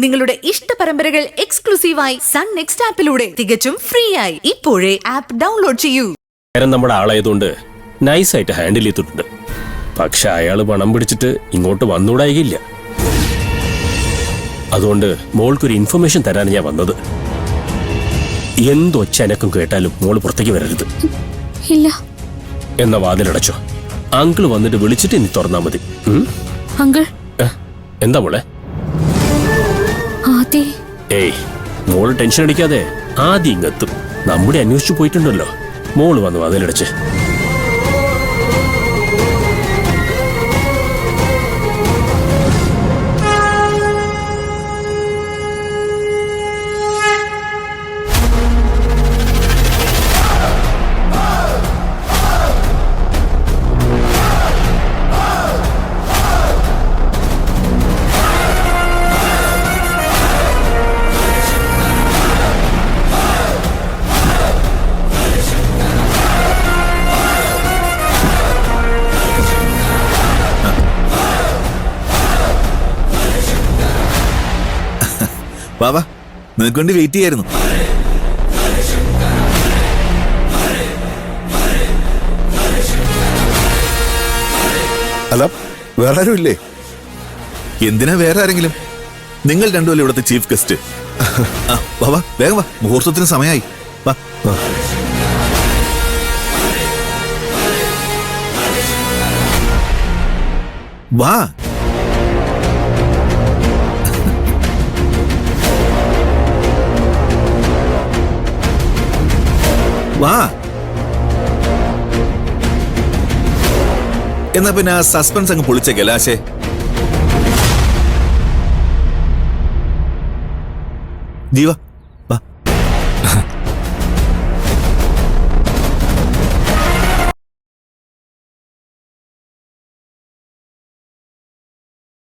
നിങ്ങളുടെ ഇഷ്ട പരമ്പരകൾ എക്സ്ക്ലൂസീവായി സൺ നെക്സ്റ്റ് ആപ്പിലൂടെ തികച്ചും ഫ്രീ ആയി ഇപ്പോഴേ ആപ്പ് ഡൗൺലോഡ് ചെയ്യൂ. നമ്മുടെ ആളായതുകൊണ്ട് നൈസായിട്ട് ഹാൻഡിൽ ചെയ്തിട്ടുണ്ട്. പക്ഷെ അയാള് പണം പിടിച്ചിട്ട് ഇങ്ങോട്ട് വന്നുകൂടായില്ല. അതുകൊണ്ട് മോൾക്കൊരു ഇൻഫർമേഷൻ തരാൻ ഞാൻ വന്നത്. എന്തൊച്ചനക്കും കേട്ടാലും മോള് പുറത്തേക്ക് വരരുത്. ഇല്ല. എന്ന വാതിലടച്ചോ. അങ്കിള് വന്നിട്ട് വിളിച്ചിട്ട് ഇനി തുറന്നാ മതി. അങ്കിൾ എന്താ മോളെ? ഏയ് മോള് ടെൻഷൻ അടിക്കാതെ ആദ്യം ഇങ്ങെത്തും. നമ്മുടെ അന്വേഷിച്ചു പോയിട്ടുണ്ടല്ലോ. മോള് വന്നു വാതിലടച്ച്. ബാബാ നിനക്ക് വേണ്ടി വെയിറ്റ് ചെയ്യായിരുന്നു. അല്ല വേറെ ആരും ഇല്ലേ? എന്തിനാ വേറെ ആരെങ്കിലും? നിങ്ങൾ രണ്ടുമല്ലേ ഇവിടുത്തെ ചീഫ് ഗസ്റ്റ്. ബാബാ വേഗം വാ, മുഹൂർത്തത്തിന് സമയമായി. വാ. വാ. വാ. എന്നാ പിന്നെ ആ സസ്പെൻസ് അങ്ങ് പൊളിച്ചേക്കല്ലേ ആശേ? ജീവ